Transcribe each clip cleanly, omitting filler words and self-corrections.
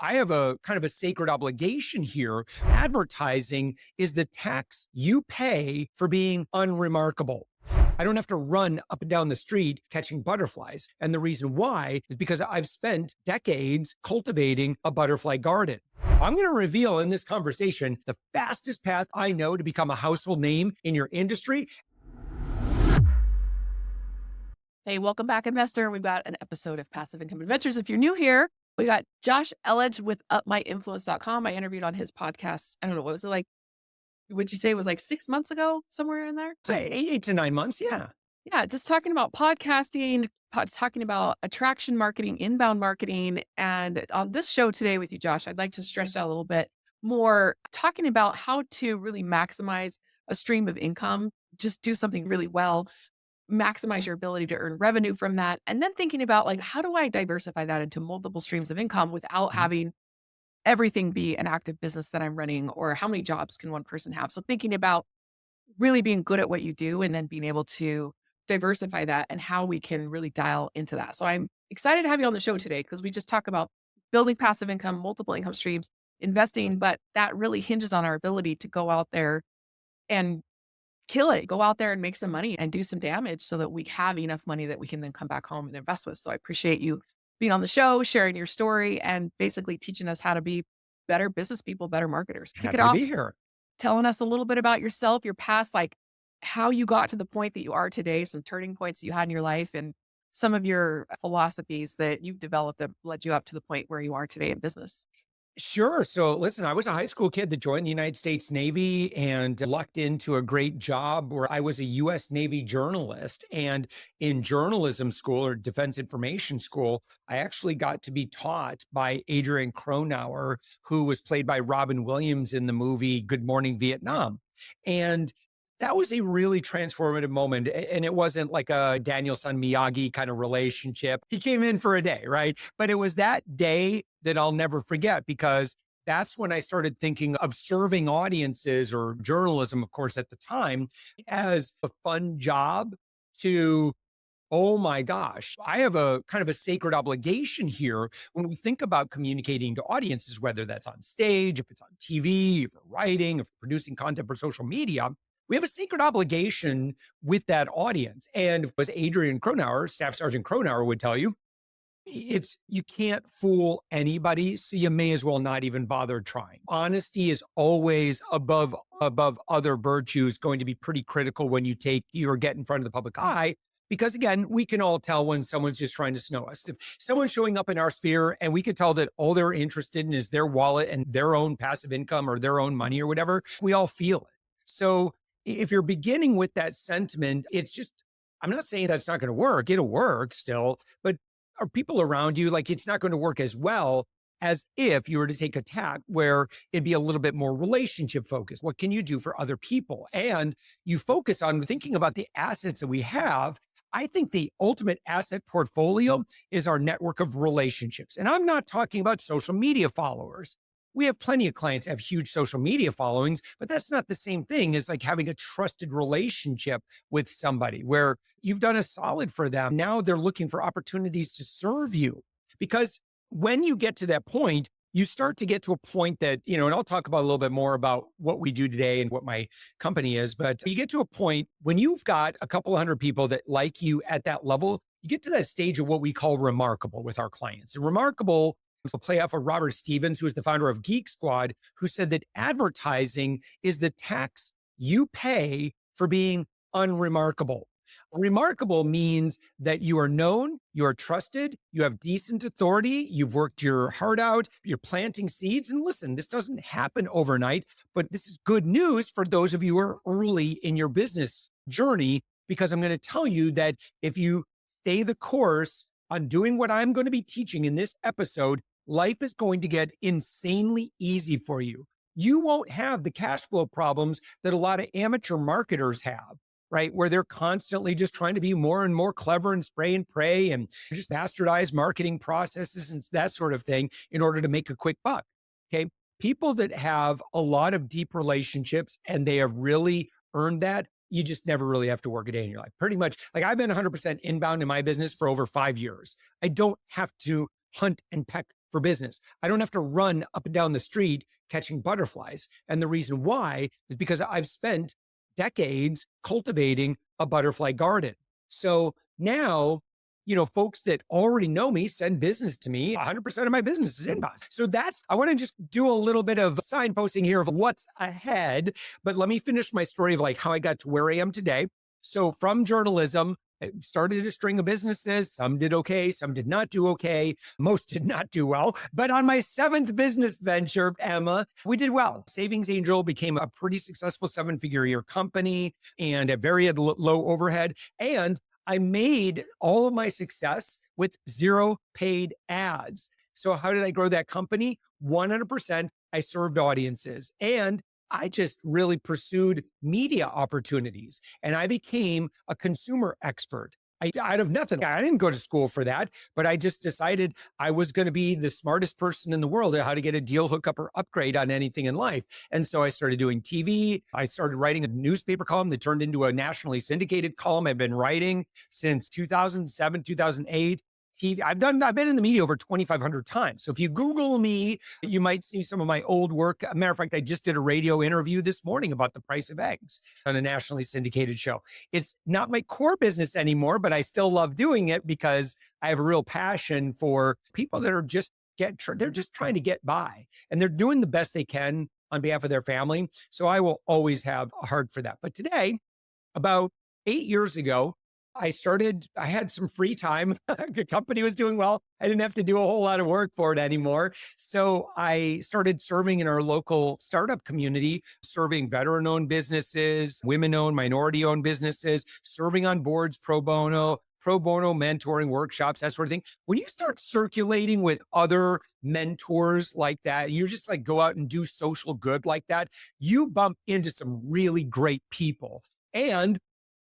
I have a kind of a sacred obligation here. Advertising is the tax you pay for being unremarkable. I don't have to run up and down the street catching butterflies. And the reason why is because I've spent decades cultivating a butterfly garden. I'm going to reveal in this conversation the fastest path I know to become a household name in your industry. Hey, welcome back, investor. We've got an episode of Passive Income Adventures. If you're new here, we got Josh Elledge with upmyinfluence.com. I interviewed on his podcast. I don't know, what was it like? Would you say it was like 6 months ago, somewhere in there? Say 8 to 9 months. Yeah. Yeah, just talking about podcasting, talking about attraction marketing, inbound marketing. And on this show today with you, Josh, I'd like to stress out a little bit more, talking about how to really maximize a stream of income, just do something really well, maximize your ability to earn revenue from that. And then thinking about, like, how do I diversify that into multiple streams of income without Mhm. having everything be an active business that I'm running, or how many jobs can one person have? So thinking about really being good at what you do and then being able to diversify that and how we can really dial into that. So I'm excited to have you on the show today because we just talk about building passive income, multiple income streams, investing, but that really hinges on our ability to go out there and kill it, go out there and make some money and do some damage so that we have enough money that we can then come back home and invest with. So I appreciate you being on the show, sharing your story, and basically teaching us how to be better business people, better marketers. Kick it Happy to off be here. telling us a little bit about yourself, your past, like how you got to the point that you are today, some turning points you had in your life, and some of your philosophies that you've developed that led you up to the point where you are today in business. Sure. So listen, I was a high school kid that joined the United States Navy and lucked into a great job where I was a US Navy journalist. And in journalism school or defense information school, I actually got to be taught by Adrian Cronauer, who was played by Robin Williams in the movie Good Morning Vietnam. And that was a really transformative moment. And it wasn't like a Daniel-san Miyagi kind of relationship. He came in for a day, right? But it was that day that I'll never forget because that's when I started thinking of serving audiences or journalism, of course, at the time, as a fun job to, oh my gosh, I have a kind of a sacred obligation here when we think about communicating to audiences, whether that's on stage, if it's on TV, if we're writing, if we're producing content for social media. We have a sacred obligation with that audience. And as Adrian Cronauer, Staff Sergeant Cronauer would tell you, it's you can't fool anybody, so you may as well not even bother trying. Honesty is always above other virtues going to be pretty critical when you or get in front of the public eye. Because again, we can all tell when someone's just trying to snow us. If someone's showing up in our sphere and we can tell that all they're interested in is their wallet and their own passive income or their own money or whatever, we all feel it. So if you're beginning with that sentiment, it's just, I'm not saying that's not going to work. It'll work still, but are people around you, like it's not going to work as well as if you were to take a tack where it'd be a little bit more relationship focused. What can you do for other people? And you focus on thinking about the assets that we have. I think the ultimate asset portfolio is our network of relationships. And I'm not talking about social media followers. We have plenty of clients that have huge social media followings, but that's not the same thing as like having a trusted relationship with somebody where you've done a solid for them. Now they're looking for opportunities to serve you. Because when you get to that point, you start to get to a point that, and I'll talk about a little bit more about what we do today and what my company is, but you get to a point when you've got a couple hundred people that like you at that level, you get to that stage of what we call remarkable with our clients. And remarkable, so play off of Robert Stevens, who is the founder of Geek Squad, who said that advertising is the tax you pay for being unremarkable. Remarkable means that you are known, you are trusted, you have decent authority, you've worked your heart out, you're planting seeds. And listen, this doesn't happen overnight, but this is good news for those of you who are early in your business journey, because I'm going to tell you that if you stay the course on doing what I'm going to be teaching in this episode, life is going to get insanely easy for you. You won't have the cash flow problems that a lot of amateur marketers have, right? Where they're constantly just trying to be more and more clever and spray and pray and just bastardize marketing processes and that sort of thing in order to make a quick buck. Okay. People that have a lot of deep relationships and they have really earned that, you just never really have to work a day in your life. Pretty much, like I've been 100% inbound in my business for over 5 years. I don't have to hunt and peck for business. I don't have to run up and down the street catching butterflies. And the reason why is because I've spent decades cultivating a butterfly garden. So now, folks that already know me send business to me. 100% of my business is inbound. So I want to just do a little bit of signposting here of what's ahead. But let me finish my story of like how I got to where I am today. So from journalism, I started a string of businesses. Some did okay, some did not do okay. Most did not do well. But on my seventh business venture, Emma, we did well. Savings Angel became a pretty successful 7-figure a year company and a very low overhead. And I made all of my success with zero paid ads. So how did I grow that company? 100%. I served audiences and I just really pursued media opportunities and I became a consumer expert. Out of nothing. I didn't go to school for that, but I just decided I was going to be the smartest person in the world at how to get a deal, hookup, or upgrade on anything in life. And so I started doing TV. I started writing a newspaper column that turned into a nationally syndicated column. I've been writing since 2007, 2008. TV. I've been in the media over 2,500 times. So if you Google me, you might see some of my old work. Matter of fact, I just did a radio interview this morning about the price of eggs on a nationally syndicated show. It's not my core business anymore, but I still love doing it because I have a real passion for people that are they're just trying to get by and they're doing the best they can on behalf of their family. So I will always have a heart for that. But today, about 8 years ago, I had some free time. The company was doing well. I didn't have to do a whole lot of work for it anymore. So I started serving in our local startup community, serving veteran owned businesses, women owned, minority owned businesses, serving on boards pro bono mentoring workshops, that sort of thing. When you start circulating with other mentors like that, you just like go out and do social good like that, you bump into some really great people. And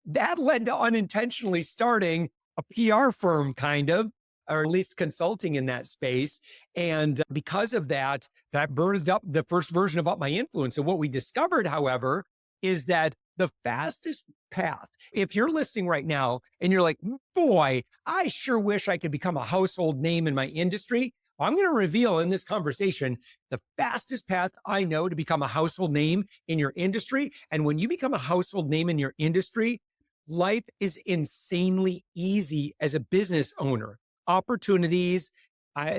that led to unintentionally starting a PR firm, kind of, or at least consulting in that space. And because of that, that birthed up the first version of Up My Influence. And what we discovered, however, is that the fastest path, if you're listening right now and you're like, boy, I sure wish I could become a household name in my industry. I'm going to reveal in this conversation the fastest path I know to become a household name in your industry. And when you become a household name in your industry, life is insanely easy as a business owner. Opportunities,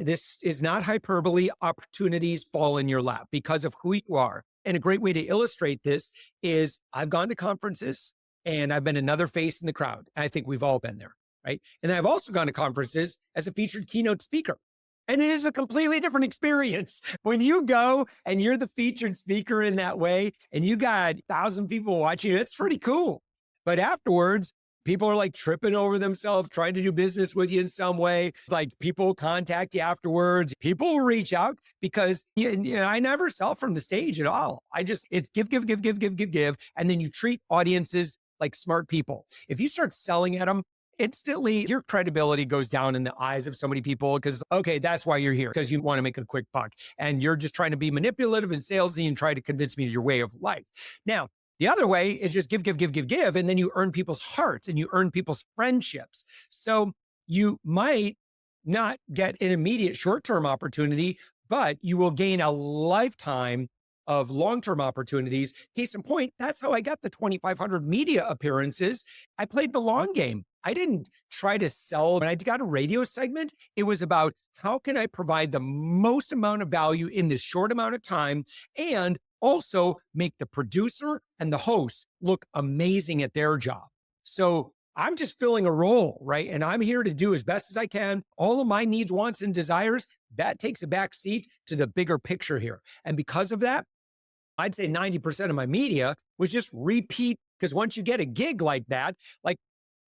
this is not hyperbole, opportunities fall in your lap because of who you are. And a great way to illustrate this is I've gone to conferences and I've been another face in the crowd. I think we've all been there, right? And I've also gone to conferences as a featured keynote speaker. And it is a completely different experience. When you go and you're the featured speaker in that way, and you got 1,000 people watching, it's pretty cool. But afterwards, people are like tripping over themselves, trying to do business with you in some way. Like people contact you afterwards. People will reach out because I never sell from the stage at all. It's give. And then you treat audiences like smart people. If you start selling at them, instantly your credibility goes down in the eyes of so many people because, okay, that's why you're here, because you want to make a quick buck. And you're just trying to be manipulative and salesy and try to convince me of your way of life. Now, the other way is just give. And then you earn people's hearts and you earn people's friendships. So you might not get an immediate short-term opportunity, but you will gain a lifetime of long-term opportunities. Case in point, that's how I got the 2,500 media appearances. I played the long game. I didn't try to sell. When I got a radio segment, it was about how can I provide the most amount of value in this short amount of time and also make the producer and the host look amazing at their job. So I'm just filling a role, right? And I'm here to do as best as I can. All of my needs, wants, and desires, that takes a back seat to the bigger picture here. And because of that, I'd say 90% of my media was just repeat. Because once you get a gig like that, like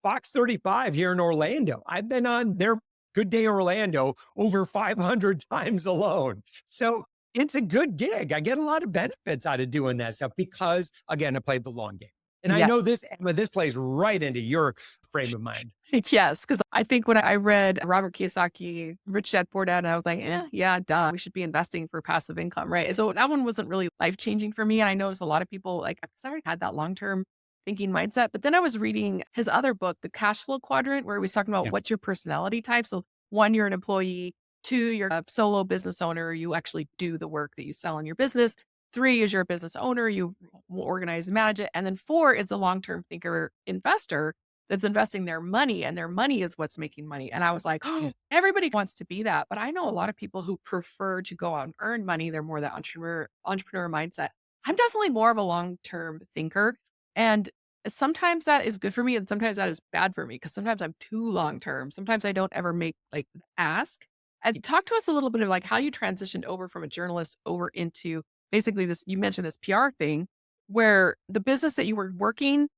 Fox 35 here in Orlando, I've been on their Good Day Orlando over 500 times alone. So it's a good gig. I get a lot of benefits out of doing that stuff because, again, I played the long game. And I Yes. know this, Emma, this plays right into your frame of mind. Yes, because I think when I read Robert Kiyosaki, Rich Dad Poor Dad, and I was like, yeah, duh, we should be investing for passive income, right? So that one wasn't really life changing for me. And I noticed a lot of people like, because I already had that long term thinking mindset. But then I was reading his other book, The Cash Flow Quadrant, where he was talking about Yeah. what's your personality type. So one, you're an employee. 2, you're a solo business owner, you actually do the work that you sell in your business. 3 is you're a business owner, you will organize and manage it. And then 4 is the long-term thinker investor that's investing their money, and their money is what's making money. And I was like, oh, everybody wants to be that. But I know a lot of people who prefer to go out and earn money. They're more that entrepreneur mindset. I'm definitely more of a long-term thinker. And sometimes that is good for me, and sometimes that is bad for me because sometimes I'm too long term. Sometimes I don't ever make like the ask. And talk to us a little bit of like how you transitioned over from a journalist over into basically this. You mentioned this PR thing where the business that you were working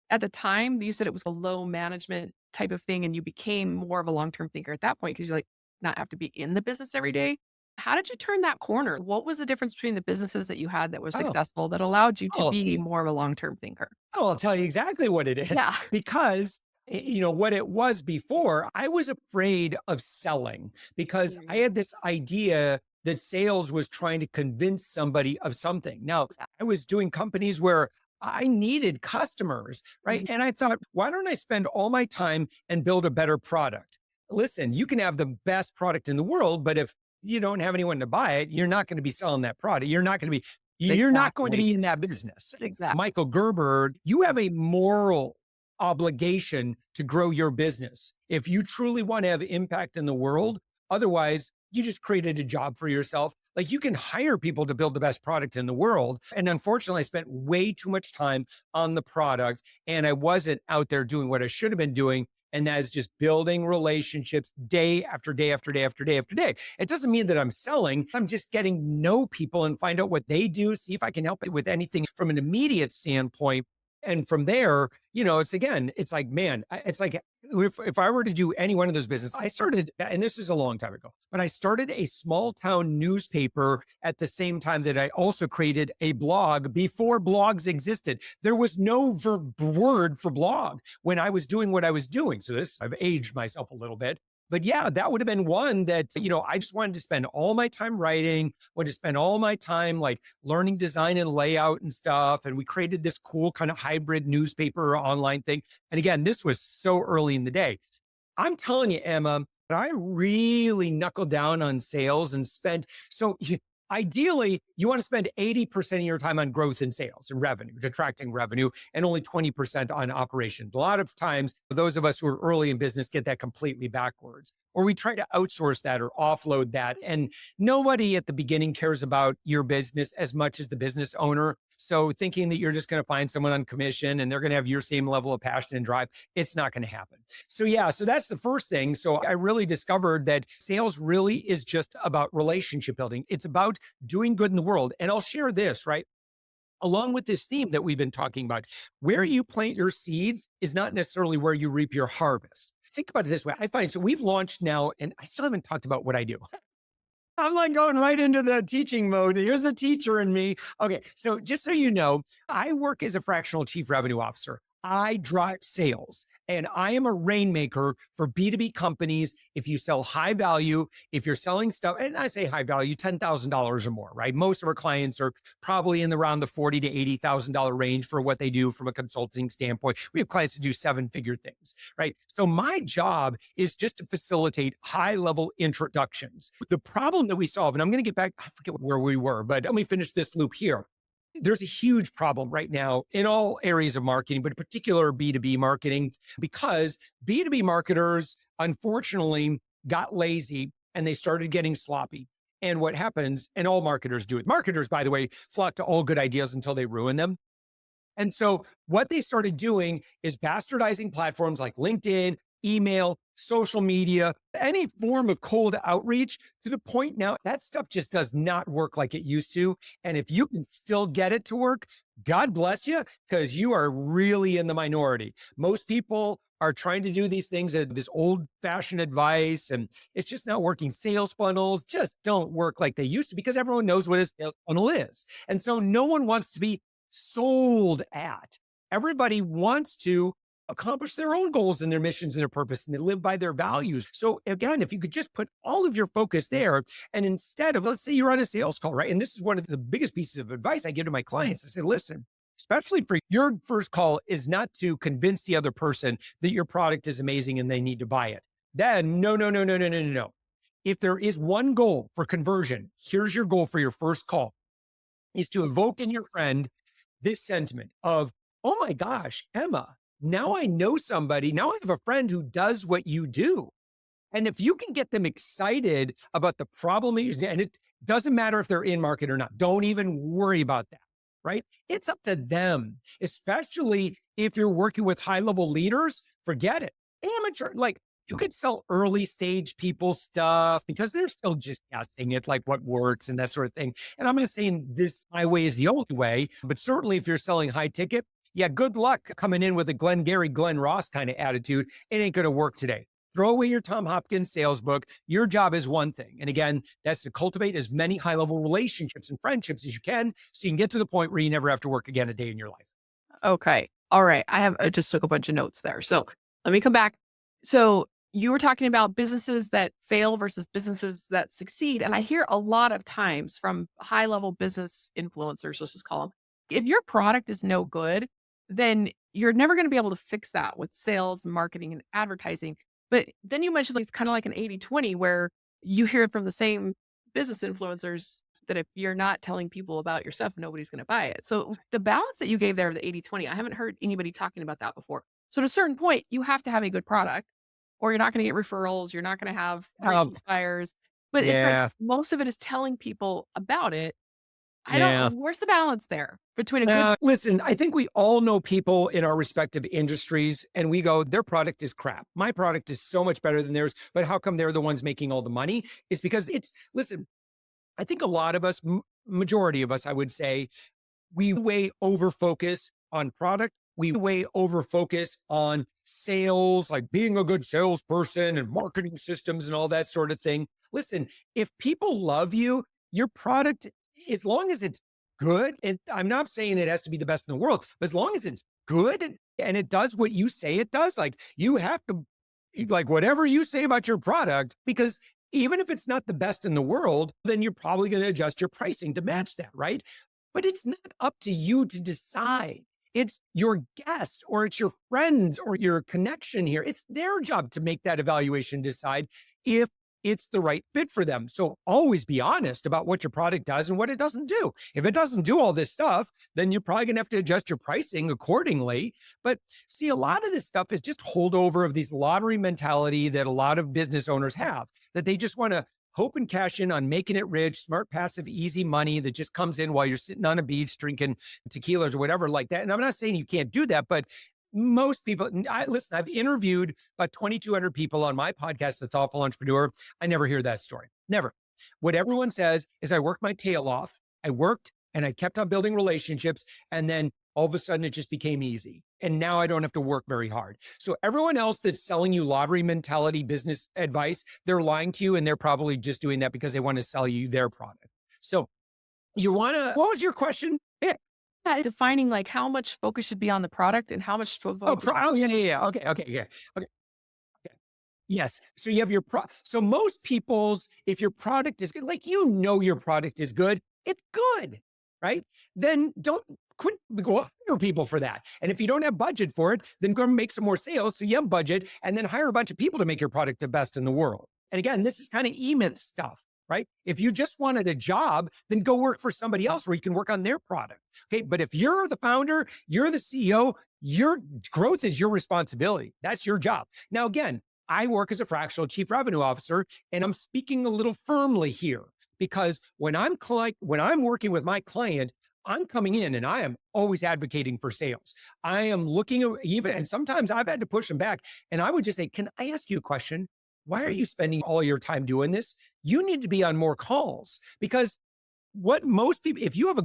at the time, you said it was a low management type of thing, and you became more of a long term thinker at that point because you like not have to be in the business every day. How did you turn that corner? What was the difference between the businesses that you had that were Oh, successful that allowed you to oh, be more of a long term thinker? Oh, I'll tell you exactly what it is Yeah. because what it was before, I was afraid of selling because I Mhm. had this idea that sales was trying to convince somebody of something. Now, Yeah. I was doing companies where I needed customers, right? Mhm. And I thought, why don't I spend all my time and build a better product? Listen, you can have the best product in the world, but if you don't have anyone to buy it, you're not going to be selling that product. You're not going to Exactly. be in that business. Exactly. Michael Gerber, you have a moral obligation to grow your business. If you truly want to have impact in the world, otherwise, you just created a job for yourself. Like you can hire people to build the best product in the world. And unfortunately, I spent way too much time on the product and I wasn't out there doing what I should have been doing. And that is just building relationships day after day after day after day after day. It doesn't mean that I'm selling. I'm just getting to know people and find out what they do, see if I can help it with anything from an immediate standpoint. And from there, it's like, man, it's like if I were to do any one of those business, I started, and this is a long time ago, but I started a small town newspaper at the same time that I also created a blog before blogs existed. There was no word for blog when I was doing what I was doing. So I've aged myself a little bit. But yeah, that would have been one that, I just wanted to spend all my time writing, wanted to spend all my time like learning design and layout and stuff. And we created this cool kind of hybrid newspaper online thing. And again, this was so early in the day. I'm telling you, Emma, I really knuckled down on sales and spent. Ideally, you want to spend 80% of your time on growth in sales and revenue, attracting revenue, and only 20% on operations. A lot of times, those of us who are early in business get that completely backwards, or we try to outsource that or offload that. And nobody at the beginning cares about your business as much as the business owner. So thinking that you're just going to find someone on commission and they're going to have your same level of passion and drive, it's not going to happen. So yeah, so that's the first thing. So I really discovered that sales really is just about relationship building. It's about doing good in the world. And I'll share this, right? Along with this theme that we've been talking about, where you plant your seeds is not necessarily where you reap your harvest. Think about it this way. I find so we've launched now, and I still haven't talked about what I do. I'm like going right into the teaching mode. Here's the teacher in me. Okay. So just so you know, I work as a fractional chief revenue officer. I drive sales and I am a rainmaker for B2B companies. If you sell high value, if you're selling stuff, and I say high value, $10,000 or more, right? Most of our clients are probably in around the $40,000 to $80,000 range for what they do from a consulting standpoint. We have clients that do seven-figure things, right? So my job is just to facilitate high-level introductions. The problem that we solve, and I'm going to get back, I forget where we were, but let me finish this loop here. There's a huge problem right now in all areas of marketing, but in particular B2B marketing, because B2B marketers unfortunately got lazy and they started getting sloppy. And what happens, and all marketers do it. Marketers, by the way, flock to all good ideas until they ruin them. And so what they started doing is bastardizing platforms like LinkedIn, email, social media, any form of cold outreach to the point now that stuff just does not work like it used to. And if you can still get it to work, God bless you, because you are really in the minority. Most people are trying to do these things at this old fashioned advice, and it's just not working. Sales funnels just don't work like they used to because everyone knows what a sales funnel is. And so no one wants to be sold at. Everybody wants to accomplish their own goals and their missions and their purpose, and they live by their values. So again, if you could just put all of your focus there, and instead of, let's say you're on a sales call, right? And this is one of the biggest pieces of advice I give to my clients. I say, listen, especially for your first call is not to convince the other person that your product is amazing and they need to buy it. Then no, no, no, no, no, no, no, no. if there is one goal for conversion, here's your goal for your first call, is to evoke in your friend this sentiment of, oh my gosh, Emma, now I know somebody. Now I have a friend who does what you do. And if you can get them excited about the problem, and it doesn't matter if they're in market or not, don't even worry about that, right? It's up to them, especially if you're working with high level leaders, forget it. Amateur, like you could sell early stage people stuff because they're still just guessing it, like what works and that sort of thing. And I'm not saying this my way is the only way, but certainly if you're selling high ticket, yeah, good luck coming in with a Glenn Gary, Glenn Ross kind of attitude. It ain't going to work today. Throw away your Tom Hopkins sales book. Your job is one thing. And again, that's to cultivate as many high level relationships and friendships as you can so you can get to the point where you never have to work again a day in your life. Okay. All right. I just took a bunch of notes there. So let me come back. So you were talking about businesses that fail versus businesses that succeed. And I hear a lot of times from high level business influencers, let's just call them, if your product is no good, then you're never going to be able to fix that with sales, marketing, and advertising. But then you mentioned like it's kind of like an 80-20 where you hear it from the same business influencers that if you're not telling people about your stuff, nobody's going to buy it. So the balance that you gave there of the 80-20, I haven't heard anybody talking about that before. So at a certain point, you have to have a good product or you're not going to get referrals. You're not going to have Um, repeat buyers. But it's like yeah, most of it is telling people about it. I yeah. don't, where's the balance there between a good, Listen, I think we all know people in our respective industries, and we go, their product is crap. My product is so much better than theirs, but how come they're the ones making all the money? It's because listen, I think a lot of us, majority of us, I would say, we way over focus on product. We way over focus on sales, like being a good salesperson and marketing systems and all that sort of thing. Listen, if people love you, your product, as long as it's good, and I'm not saying it has to be the best in the world, but as long as it's good and it does what you say it does, like you have to, like whatever you say about your product, because even if it's not the best in the world, then you're probably going to adjust your pricing to match that, right? But it's not up to you to decide. It's your guest or it's your friends or your connection here. It's their job to make that evaluation, decide if it's the right fit for them. So always be honest about what your product does and what it doesn't do. If it doesn't do all this stuff, then you're probably going to have to adjust your pricing accordingly. But see, a lot of this stuff is just holdover of these lottery mentality that a lot of business owners have, that they just want to hope and cash in on making it rich, smart, passive, easy money that just comes in while you're sitting on a beach drinking tequilas or whatever like that. And I'm not saying you can't do that, but most people, listen, I've interviewed about 2,200 people on my podcast, The Thoughtful Entrepreneur. I never hear that story. Never. What everyone says is I worked my tail off. I worked and I kept on building relationships. And then all of a sudden it just became easy. And now I don't have to work very hard. So everyone else that's selling you lottery mentality business advice, they're lying to you and they're probably just doing that because they want to sell you their product. So you want to, what was your question? Yeah. defining like how much focus should be on the product and how much focus. Oh, yeah, yeah, yeah. Okay, okay, yeah. Okay. Yes. So you have so most people's, if your product is good, like your product is good, it's good, right? Then don't quit, go hire people for that. And if you don't have budget for it, then go and make some more sales so you have budget and then hire a bunch of people to make your product the best in the world. And again, this is kind of E-Myth stuff, right? If you just wanted a job, then go work for somebody else where you can work on their product. Okay. But if you're the founder, you're the CEO, your growth is your responsibility. That's your job. Now, again, I work as a fractional chief revenue officer, and I'm speaking a little firmly here because when I'm working with my client, I'm coming in and I am always advocating for sales. I am looking even, and sometimes I've had to push them back. And I would just say, can I ask you a question? Why are you spending all your time doing this? You need to be on more calls because what most people, if you have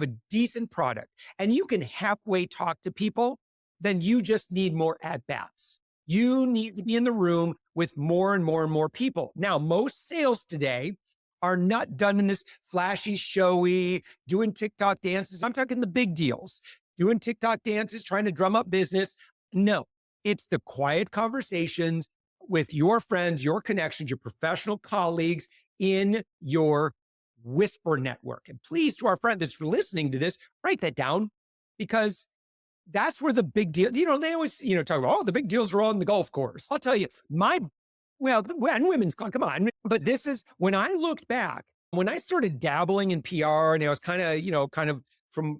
a decent product and you can halfway talk to people, then you just need more at bats. You need to be in the room with more and more and more people. Now, most sales today are not done in this flashy, showy, doing TikTok dances. I'm talking the big deals, doing TikTok dances, trying to drum up business. No, it's the quiet conversations with your friends, your connections, your professional colleagues in your whisper network. And please, to our friend that's listening to this, write that down because that's where the big deal, they always, talk about, oh, the big deals are on the golf course. I'll tell you, my Well, and women's club, come on. But this is when I looked back, when I started dabbling in PR and I was kind of, kind of from,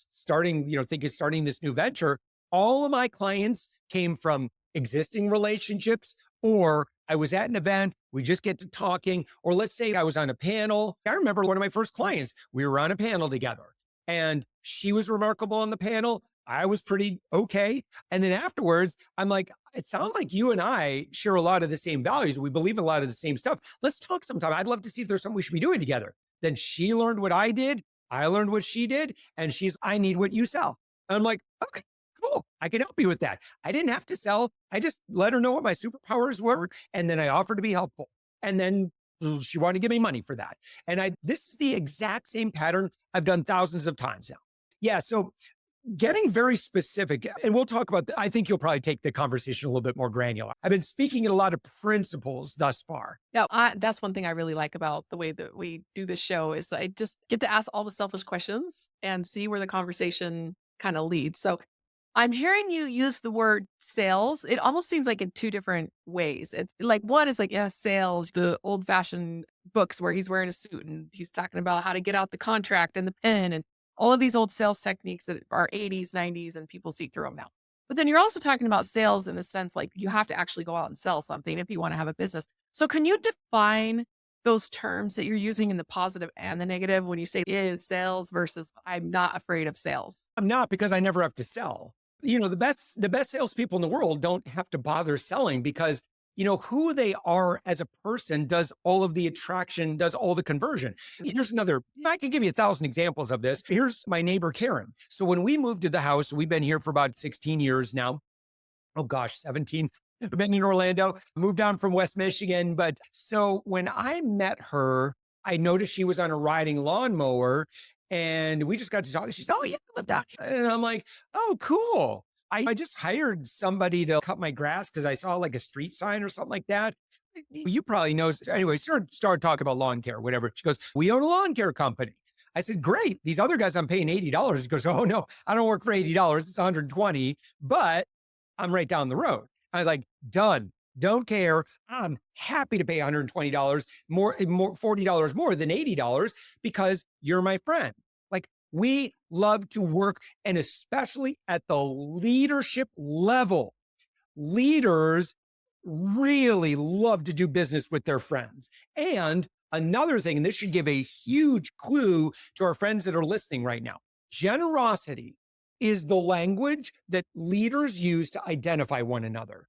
starting, thinking starting this new venture, all of my clients came from existing relationships, or I was at an event, we just get to talking, or let's say I was on a panel. I remember one of my first clients, we were on a panel together and she was remarkable on the panel. I was pretty okay. And then afterwards, I'm like, it sounds like you and I share a lot of the same values. We believe in a lot of the same stuff. Let's talk sometime. I'd love to see if there's something we should be doing together. Then she learned what I did. I learned what she did. And I need what you sell. And I'm like, okay, cool. I can help you with that. I didn't have to sell. I just let her know what my superpowers were. And then I offered to be helpful. And then she wanted to give me money for that. This is the exact same pattern I've done thousands of times now. Yeah. So getting very specific, and we'll talk about, I think you'll probably take the conversation a little bit more granular. I've been speaking in a lot of principles thus far. Yeah, that's one thing I really like about the way that we do this show is I just get to ask all the selfish questions and see where the conversation kind of leads. So I'm hearing you use the word sales. It almost seems like in two different ways. It's like one is like, yeah, sales, the old fashioned books where he's wearing a suit and he's talking about how to get out the contract and the pen and all of these old sales techniques that are 80s, 90s, and people see through them now. But then you're also talking about sales in the sense like you have to actually go out and sell something if you want to have a business. So can you define those terms that you're using in the positive and the negative when you say sales versus I'm not afraid of sales? I'm not, because I never have to sell. The best salespeople in the world don't have to bother selling because who they are as a person does all of the attraction, does all the conversion. Here's another, I can give you 1,000 examples of this. Here's my neighbor, Karen. So when we moved to the house, we've been here for about 16 years now. Oh gosh, 17. I've been in Orlando, moved down from West Michigan. But so when I met her, I noticed she was on a riding lawnmower and we just got to talk. She said, "Oh, yeah, I live down here." And I'm like, "Oh, cool." I just hired somebody to cut my grass because I saw like a street sign or something like that. You probably know. Anyway, started talking about lawn care, whatever. She goes, "We own a lawn care company." I said, "Great. These other guys I'm paying $80." He goes, "Oh, no, I don't work for $80. It's 120, but I'm right down the road." I was like, "Done. Don't care. I'm happy to pay $120 more $40 more than $80 because you're my friend." Like, we love to work, and especially at the leadership level, leaders really love to do business with their friends. And another thing, and this should give a huge clue to our friends that are listening right now, generosity is the language that leaders use to identify one another.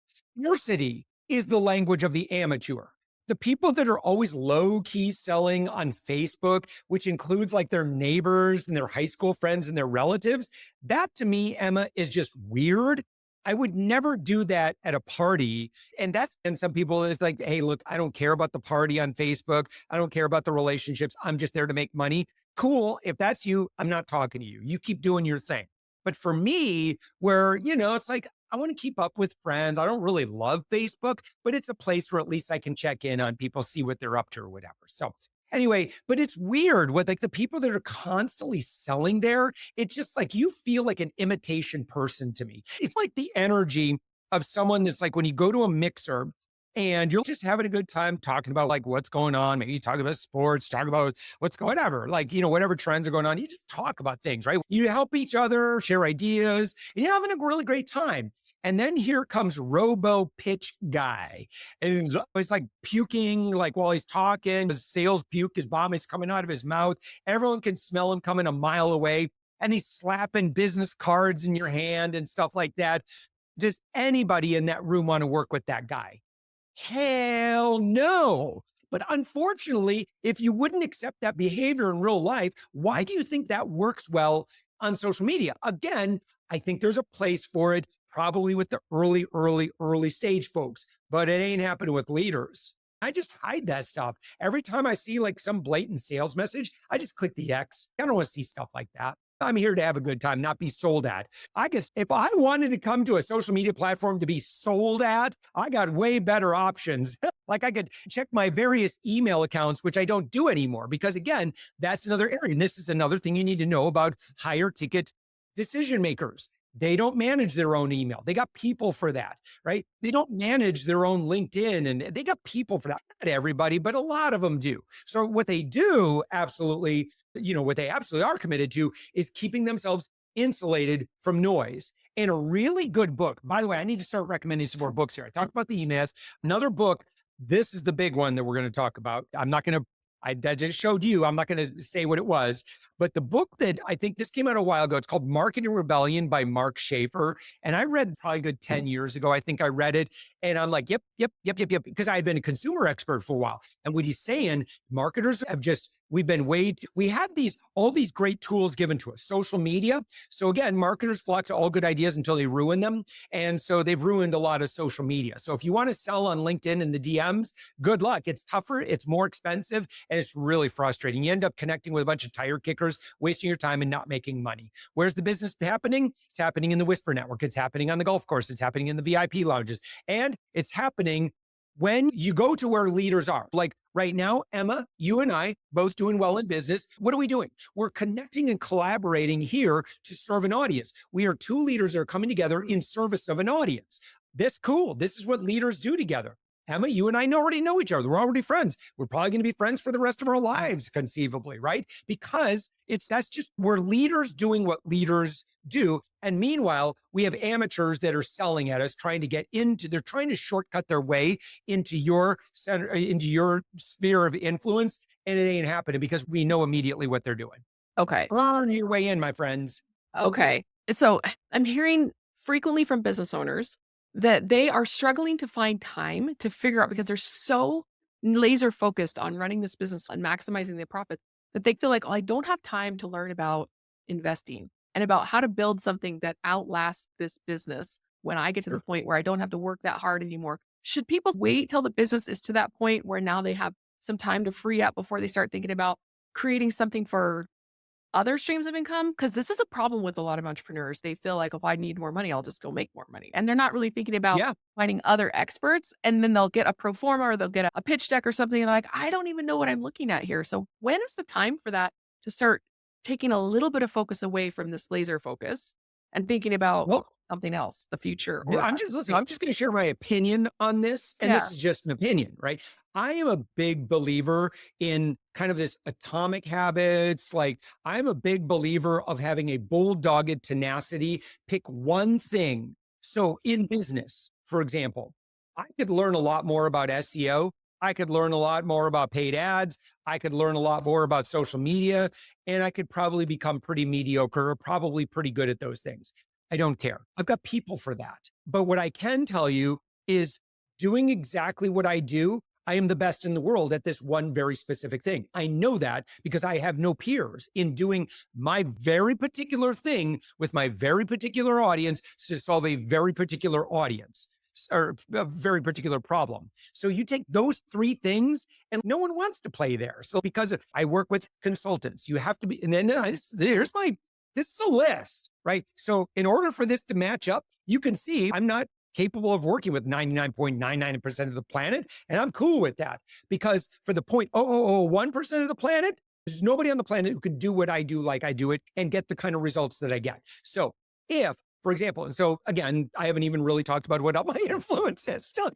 Scarcity is the language of the amateur. The people that are always low key selling on Facebook, which includes like their neighbors and their high school friends and their relatives, that to me, Emma, is just weird. I would never do that at a party. And some people is like, "Hey, look, I don't care about the party on Facebook. I don't care about the relationships. I'm just there to make money." Cool. If that's you, I'm not talking to you. You keep doing your thing. But for me, where, it's like, I want to keep up with friends. I don't really love Facebook, but it's a place where at least I can check in on people, see what they're up to or whatever. So anyway, but it's weird with like the people that are constantly selling there. It's just like you feel like an imitation person to me. It's like the energy of someone that's like when you go to a mixer and you're just having a good time talking about like what's going on. Maybe you talk about sports, talk about what's going whatever, like, whatever trends are going on. You just talk about things, right? You help each other, share ideas, and you're having a really great time. And then here comes Robo Pitch Guy. And he's like puking, like while he's talking, his sales puke, his bomb is coming out of his mouth. Everyone can smell him coming a mile away. And he's slapping business cards in your hand and stuff like that. Does anybody in that room want to work with that guy? Hell no. But unfortunately, if you wouldn't accept that behavior in real life, why do you think that works well on social media? Again, I think there's a place for it, probably with the early stage folks, but it ain't happening with leaders. I just hide that stuff. Every time I see like some blatant sales message, I just click the X. I don't want to see stuff like that. I'm here to have a good time, not be sold at. I guess if I wanted to come to a social media platform to be sold at, I got way better options. Like I could check my various email accounts, which I don't do anymore, because again, that's another area. And this is another thing you need to know about higher ticket decision makers. They don't manage their own email. They got people for that, right? They don't manage their own LinkedIn and they got people for that. Not everybody, but a lot of them do. So what they do absolutely, what they absolutely are committed to is keeping themselves insulated from noise. And a really good book, by the way, I need to start recommending some more books here. I talked about the E-Myth. Another book, this is the big one that we're going to talk about. I'm not going to I just showed you. I'm not going to say what it was, but the book that I think this came out a while ago, it's called Marketing Rebellion by Mark Schaefer. And I read probably a good 10 years ago. I think I read it. And I'm like, yep. Because I had been a consumer expert for a while. And what he's saying, marketers have just, we had all these great tools given to us, social media. So again, marketers flock to all good ideas until they ruin them. And so they've ruined a lot of social media. So if you want to sell on LinkedIn in the DMs, good luck. It's tougher, it's more expensive, and it's really frustrating. You end up connecting with a bunch of tire kickers, wasting your time and not making money. Where's the business happening? It's happening in the Whisper Network. It's happening on the golf course. It's happening in the VIP lounges. And it's happening when you go to where leaders are. Like right now, Emma, you and I both doing well in business. What are we doing? We're connecting and collaborating here to serve an audience. We are two leaders that are coming together in service of an audience. This cool. This is what leaders do together. Emma, you and I already know each other. We're already friends. We're probably going to be friends for the rest of our lives, conceivably, right? Because that's just, we're leaders doing what leaders do. And meanwhile, we have amateurs that are selling at us, they're trying to shortcut their way into your center, into your sphere of influence. And it ain't happening because we know immediately what they're doing. Okay. Learn your way in, my friends. Okay. So I'm hearing frequently from business owners that they are struggling to find time to figure out because they're so laser focused on running this business and maximizing their profits that they feel like, oh, I don't have time to learn about investing and about how to build something that outlasts this business when I get to the Sure. point where I don't have to work that hard anymore. Should people wait till the business is to that point where now they have some time to free up before they start thinking about creating something for other streams of income? Because this is a problem with a lot of entrepreneurs. They feel like if I need more money, I'll just go make more money. And they're not really thinking about Yeah. finding other experts. And then they'll get a pro forma or they'll get a pitch deck or something. And they're like, I don't even know what I'm looking at here. So when is the time for that to start taking a little bit of focus away from this laser focus and thinking about Well, something else, the future or I'm just going to share my opinion on this. And this yeah. is just an opinion, right? I am a big believer in kind of this atomic habits. Like I'm a big believer of having a bulldogged tenacity, pick one thing. So in business, for example, I could learn a lot more about SEO. I could learn a lot more about paid ads. I could learn a lot more about social media, and I could probably become pretty mediocre or probably pretty good at those things. I don't care. I've got people for that. But what I can tell you is doing exactly what I do, I am the best in the world at this one very specific thing. I know that because I have no peers in doing my very particular thing with my very particular audience to solve a very particular audience or a very particular problem. So you take those three things and no one wants to play there. So because I work with consultants, you have to be, and then this is a list, right? So in order for this to match up, you can see I'm not capable of working with 99.99% of the planet. And I'm cool with that because for the 0.0001% of the planet, there's nobody on the planet who can do what I do like I do it and get the kind of results that I get. So if, for example, and so again, I haven't even really talked about what my influence is. Still,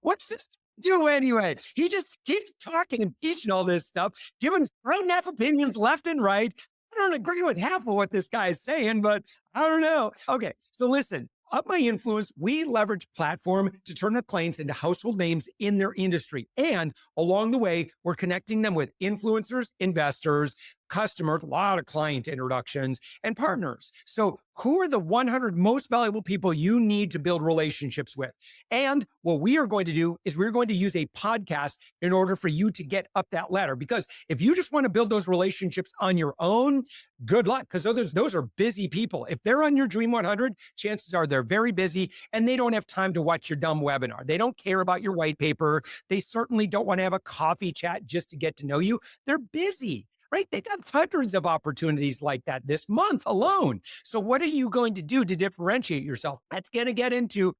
what's this do anyway? He just keeps talking and teaching all this stuff, giving right enough opinions left and right. I don't agree with half of what this guy is saying, but I don't know. Okay, so listen, Up My Influence, we leverage platform to turn our clients into household names in their industry. And along the way, we're connecting them with influencers, investors, customers, a lot of client introductions, and partners. So who are the 100 most valuable people you need to build relationships with? And what we are going to do is we're going to use a podcast in order for you to get up that ladder. Because if you just want to build those relationships on your own, good luck, because those are busy people. If they're on your Dream 100, chances are they're very busy and they don't have time to watch your dumb webinar. They don't care about your white paper. They certainly don't want to have a coffee chat just to get to know you. They're busy. Right? They got hundreds of opportunities like that this month alone. So what are you going to do to differentiate yourself? That's going to get into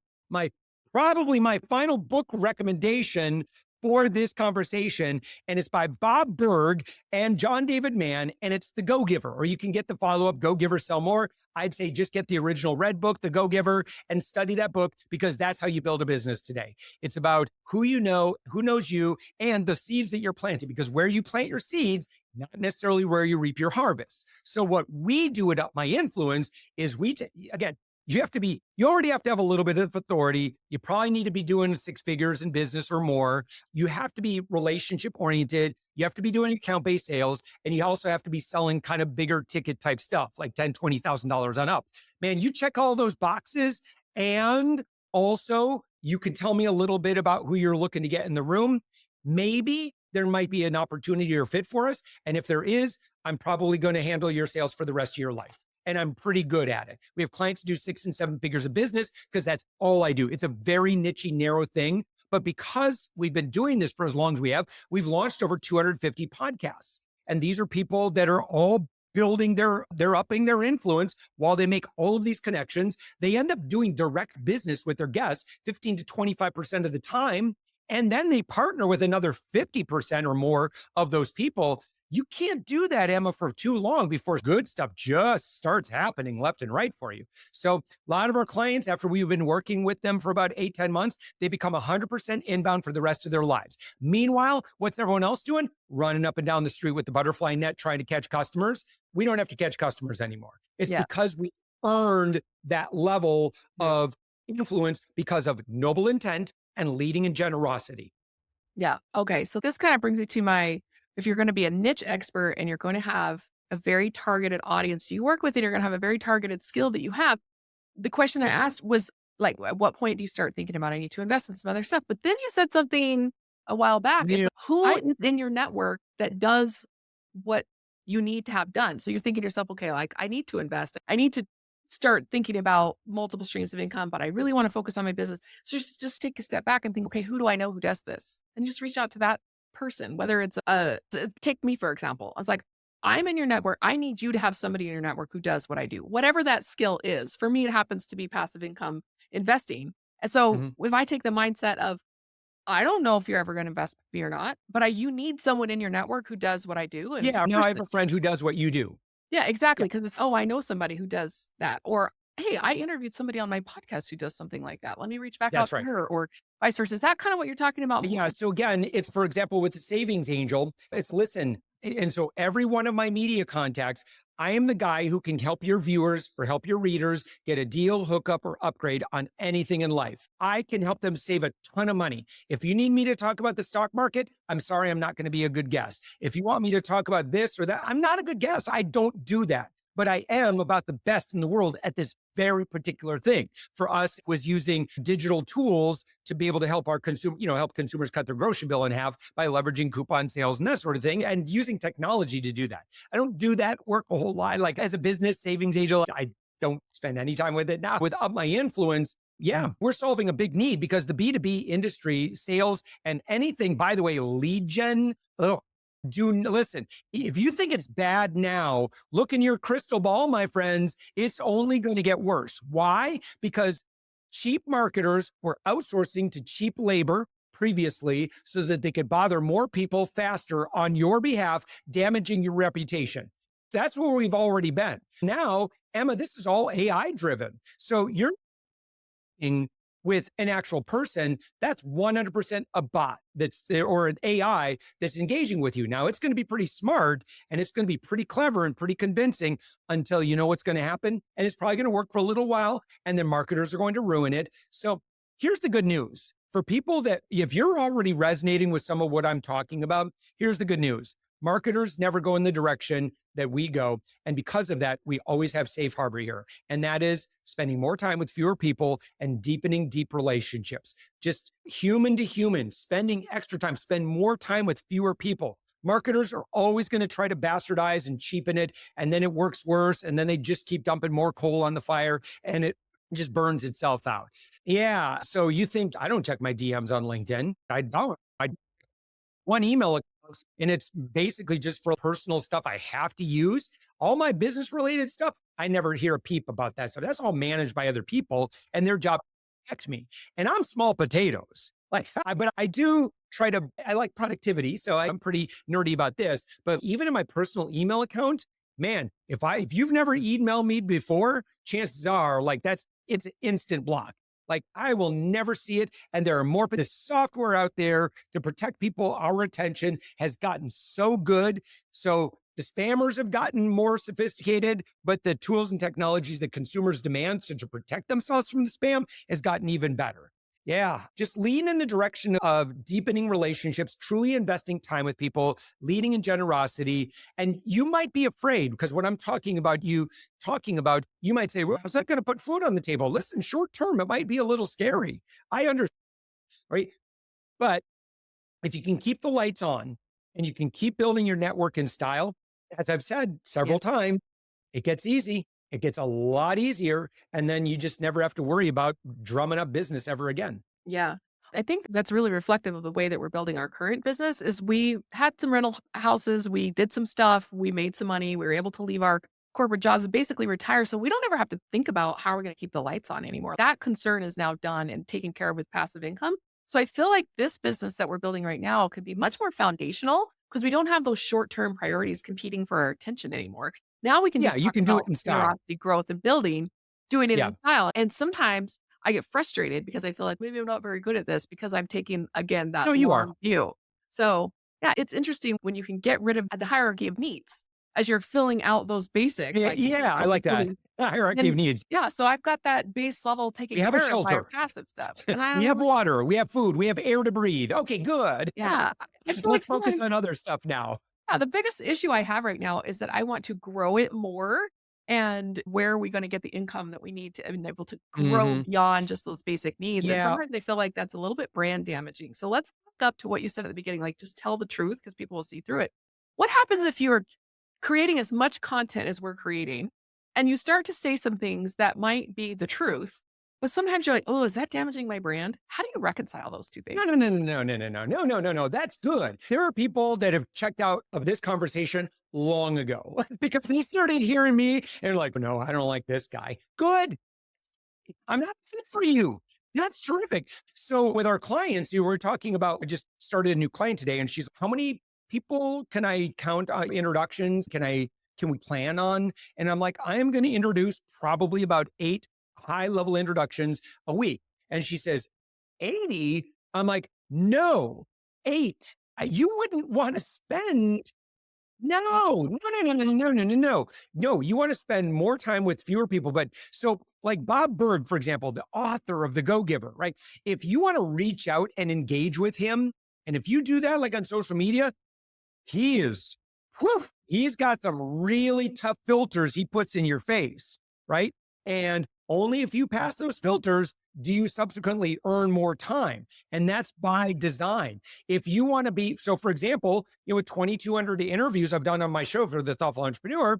probably my final book recommendation for this conversation. And it's by Bob Berg and John David Mann. And it's The Go Giver, or you can get the follow up, Go Giver, Sell More. I'd say just get the original red book, The Go Giver, and study that book, because that's how you build a business today. It's about who you know, who knows you, and the seeds that you're planting, because where you plant your seeds, not necessarily where you reap your harvest. So what we do at Up My Influence is again, you already have to have a little bit of authority. You probably need to be doing 6 figures in business or more. You have to be relationship oriented. You have to be doing account-based sales. And you also have to be selling kind of bigger ticket type stuff, like $10,000, $20,000 on up. Man, you check all those boxes. And also you can tell me a little bit about who you're looking to get in the room. Maybe there might be an opportunity or fit for us. And if there is, I'm probably going to handle your sales for the rest of your life. And I'm pretty good at it. We have clients who do 6 and 7 figures of business because that's all I do. It's a very niche, narrow thing. But because we've been doing this for as long as we have, we've launched over 250 podcasts. And these are people that are all building they're upping their influence while they make all of these connections. They end up doing direct business with their guests 15 to 25% of the time. And then they partner with another 50% or more of those people. You can't do that, Emma, for too long before good stuff just starts happening left and right for you. So a lot of our clients, after we've been working with them for about 8, 10 months, they become 100% inbound for the rest of their lives. Meanwhile, what's everyone else doing? Running up and down the street with the butterfly net, trying to catch customers. We don't have to catch customers anymore. It's Yeah. because we earned that level of influence because of noble intent and leading in generosity. Yeah. Okay. So this kind of brings me to if you're going to be a niche expert and you're going to have a very targeted audience you work with, and you're going to have a very targeted skill that you have, the question I asked was like, at what point do you start thinking about, I need to invest in some other stuff? But then you said something a while back. It's Yeah, like, who I in your network that does what you need to have done? So you're thinking to yourself, okay, like I need to invest. I need to start thinking about multiple streams of income, but I really want to focus on my business. So just take a step back and think, okay, who do I know who does this? And just reach out to that person, whether it's take me, for example. I was like, I'm in your network. I need you to have somebody in your network who does what I do, whatever that skill is. For me, it happens to be passive income investing. And so Mhm. if I take the mindset of, I don't know if you're ever going to invest with me or not, but you need someone in your network who does what I do. And Yeah, now I have a friend who does what you do. yeah, Yeah, exactly. Cause it's, oh, I know somebody who does that. Or, hey, I interviewed somebody on my podcast who does something like that. Let me reach back out that's to right. her, or vice versa. Is that kind of what you're talking about? Yeah. So again, it's for example, with the savings angel, it's listen. And so every one of my media contacts, I am the guy who can help your viewers or help your readers get a deal, hookup, or upgrade on anything in life. I can help them save a ton of money. If you need me to talk about the stock market, I'm sorry, I'm not going to be a good guest. If you want me to talk about this or that, I'm not a good guest. I don't do that. But I am about the best in the world at this very particular thing. For us, it was using digital tools to be able to help our consumer, help consumers cut their grocery bill in half by leveraging coupon sales and that sort of thing, and using technology to do that. I don't do that work a whole lot. Like as a business savings angel, I don't spend any time with it now. With Up My Influence, yeah, we're solving a big need because the B2B industry, sales, and anything, by the way, lead gen, oh, listen, if you think it's bad now, look in your crystal ball, my friends. It's only going to get worse. Why? Because cheap marketers were outsourcing to cheap labor previously so that they could bother more people faster on your behalf, damaging your reputation. That's where we've already been. Now, Emma, this is all AI driven. So you're with an actual person, that's 100% a bot or an AI that's engaging with you. Now, it's going to be pretty smart and it's going to be pretty clever and pretty convincing until you know what's going to happen. And it's probably going to work for a little while and then marketers are going to ruin it. So here's the good news for people that if you're already resonating with some of what I'm talking about, here's the good news. Marketers never go in the direction that we go. And because of that, we always have safe harbor here. And that is spending more time with fewer people and deepening deep relationships. Just human to human, spending extra time, spend more time with fewer people. Marketers are always going to try to bastardize and cheapen it. And then it works worse. And then they just keep dumping more coal on the fire and it just burns itself out. Yeah. So you think I don't check my DMs on LinkedIn? I don't. I one email and it's basically just for personal stuff I have to use. All my business related stuff, I never hear a peep about that. So that's all managed by other people and their job to protect me. And I'm small potatoes. Like, but I do try to, I like productivity. So I'm pretty nerdy about this. But even in my personal email account, man, if you've never emailed me before, chances are like it's an instant block. Like I will never see it. And there are more, but the software out there to protect people, our attention has gotten so good. So the spammers have gotten more sophisticated, but the tools and technologies that consumers demand to protect themselves from the spam has gotten even better. Yeah, just lean in the direction of deepening relationships, truly investing time with people, leading in generosity. And you might be afraid because what I'm talking about, you might say, well, how's that going to put food on the table? Listen, short term, it might be a little scary. I understand, right? But if you can keep the lights on and you can keep building your network and style, as I've said Yeah. several times, it gets easy. It gets a lot easier. And then you just never have to worry about drumming up business ever again. Yeah. I think that's really reflective of the way that we're building our current business is we had some rental houses, we did some stuff, we made some money, we were able to leave our corporate jobs and basically retire. So we don't ever have to think about how we're going to keep the lights on anymore. That concern is now done and taken care of with passive income. So I feel like this business that we're building right now could be much more foundational because we don't have those short-term priorities competing for our attention anymore. Now we can Yeah, just you talk can do it about in style. generosity, growth, and building, doing it Yeah. in style. And sometimes I get frustrated because I feel like maybe I'm not very good at this because I'm taking, again, No, that you are. long view. So, yeah, it's interesting when you can get rid of the hierarchy of needs as you're filling out those basics, Yeah, like, yeah, I okay, like that. building, Hierarchy of then needs. yeah, so I've got that base level We taken have a care of by our shelter. passive stuff. And We I'm have like, water. We have food. We have air to breathe. Okay, good. yeah, I feel like Let's focus sometimes on other stuff now. yeah, the biggest issue I have right now is that I want to grow it more. And where are we going to get the income that we need to be able to grow Hmm. beyond just those basic needs? And Yeah. sometimes I feel like that's a little bit brand damaging. So let's back up to what you said at the beginning, like just tell the truth because people will see through it. What happens if you're creating as much content as we're creating and you start to say some things that might be the truth, but sometimes you're like, oh, is that damaging my brand? How do you reconcile those two No, things? no, no, no, no, no, no, no, no, no, no. That's good. There are people that have checked out of this conversation long ago because they started hearing me and like, no, I don't like this guy. Good. I'm not fit for you. That's terrific. So with our clients, you were talking about, I just started a new client today and she's, how many people can I count on introductions? Can we plan on? And I'm like, I am going to introduce probably about 8 high level introductions a week. And she says, 80? I'm like, no, 8. You wouldn't want to spend no, no, no, no, no, no, no, no, no. No, you want to spend more time with fewer people. But so, like Bob Berg, for example, the author of The Go Giver, right? If you want to reach out and engage with him, and if you do that, like on social media, he is, whew, he's got some really tough filters he puts in your face, right? And only if you pass those filters do you subsequently earn more time. And that's by design. If you want to be, so for example, with 2,200 interviews I've done on my show for the Thoughtful Entrepreneur,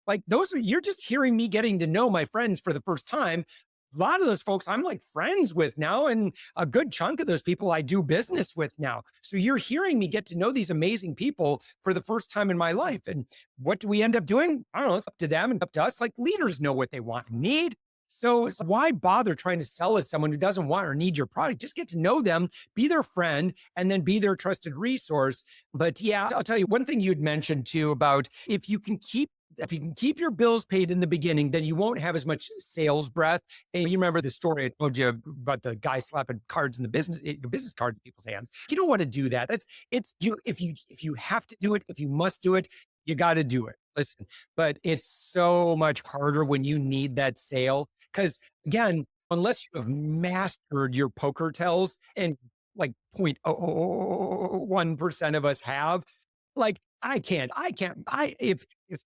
like those are, you're just hearing me getting to know my friends for the first time. A lot of those folks I'm like friends with now, and a good chunk of those people I do business with now. So you're hearing me get to know these amazing people for the first time in my life. And what do we end up doing? I don't know. It's up to them and up to us. Like leaders know what they want and need. So it's why bother trying to sell it to someone who doesn't want or need your product? Just get to know them, be their friend, and then be their trusted resource. But yeah, I'll tell you one thing you'd mentioned too about if you can keep your bills paid in the beginning, then you won't have as much sales breath. And you remember the story I told you about the guy slapping cards in the business card in people's hands. You don't want to do that. It's you if you have to do it, if you must do it, you got to do it. Listen, but it's so much harder when you need that sale because again, unless you have mastered your poker tells and like 0.001% of us have, like if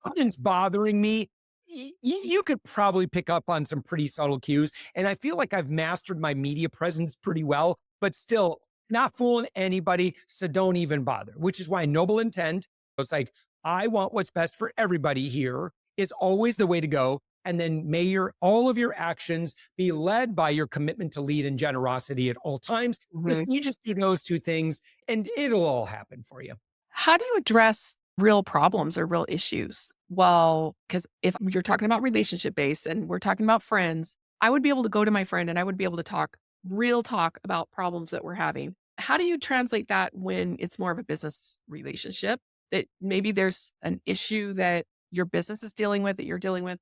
something's bothering me, you could probably pick up on some pretty subtle cues. And I feel like I've mastered my media presence pretty well, but still not fooling anybody. So don't even bother, which is why noble intent. It's like, I want what's best for everybody here is always the way to go. And then may all of your actions be led by your commitment to lead and generosity at all times. Mhm. Listen, you just do those two things and it'll all happen for you. How do you address real problems or real issues? Well, because if you're talking about relationship based and we're talking about friends, I would be able to go to my friend and I would be able to talk real talk about problems that we're having. How do you translate that when it's more of a business relationship that maybe there's an issue that your business is dealing with, that you're dealing with,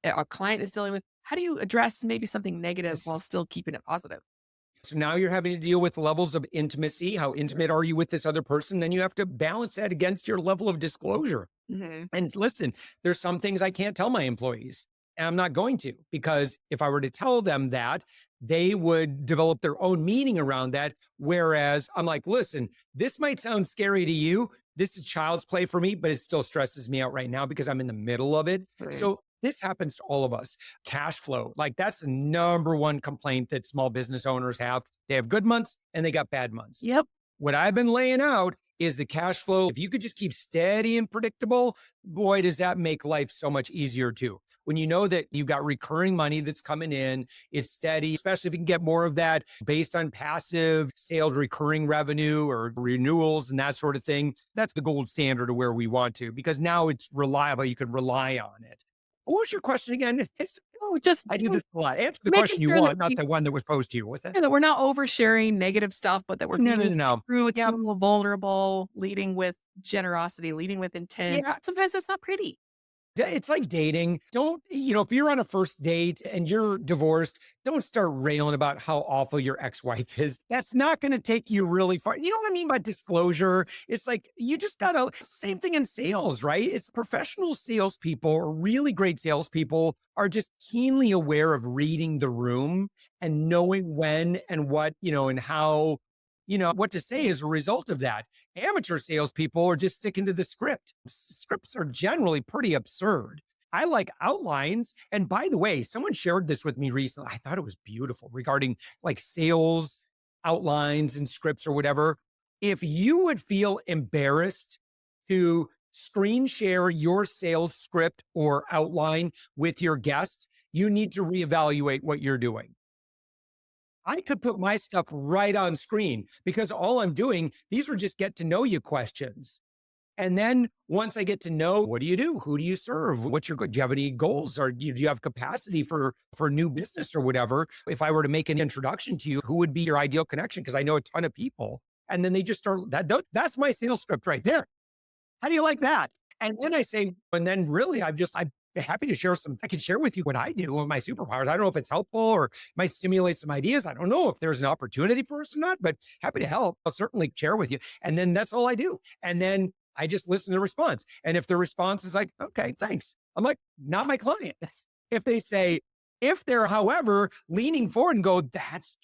a client is dealing with? How do you address maybe something negative while Yes. still keeping it positive? So now you're having to deal with levels of intimacy. How intimate are you with this other person? Then you have to balance that against your level of disclosure. Mhm. And listen, there's some things I can't tell my employees, and I'm not going to, because if I were to tell them that, they would develop their own meaning around that. Whereas I'm like, listen, this might sound scary to you. This is child's play for me, but it still stresses me out right now because I'm in the middle of it. Right. So this happens to all of us. Cash flow, like that's the number one complaint that small business owners have. They have good months and they got bad months. Yep. What I've been laying out is the cash flow. If you could just keep steady and predictable, boy, does that make life so much easier too. When you know that you've got recurring money that's coming in, it's steady, especially if you can get more of that based on passive sales, recurring revenue or renewals and that sort of thing. That's the gold standard of where we want to, because now it's reliable. You can rely on it. What was your question again? Oh, just, I do this a lot. Answer the making question you sure that want, not the one that was posed to you. What's that? yeah, that we're not oversharing negative stuff, but that we're No, no, being no, no. true, it's a Yeah. little vulnerable, leading with generosity, leading with intent. Yeah. Sometimes that's not pretty. It's like dating. Don't, if you're on a first date and you're divorced, don't start railing about how awful your ex wife is. That's not going to take you really far. You know what I mean by disclosure? It's like you just got to, same thing in sales, right? It's professional salespeople or really great salespeople are just keenly aware of reading the room and knowing when and what, and how. What to say as a result of that. Amateur salespeople are just sticking to the script. Scripts are generally pretty absurd. I like outlines. And by the way, someone shared this with me recently. I thought it was beautiful regarding like sales outlines and scripts or whatever. If you would feel embarrassed to screen share your sales script or outline with your guests, you need to reevaluate what you're doing. I could put my stuff right on screen because all I'm doing, these are just get to know you questions. And then once I get to know, what do you do? Who do you serve? What's your, do you have any goals or do you have capacity for new business or whatever? If I were to make an introduction to you, who would be your ideal connection? Because I know a ton of people. And then they just start that's my sales script right there. How do you like that? And then I say, and then really, I'm happy to share I can share with you what I do with my superpowers. I don't know if it's helpful or might stimulate some ideas. I don't know if there's an opportunity for us or not, but happy to help. I'll certainly share with you. And then that's all I do. And then I just listen to the response. And if the response is like, okay, thanks, I'm like, not my client. If they say, if they're, however, leaning forward and go, that's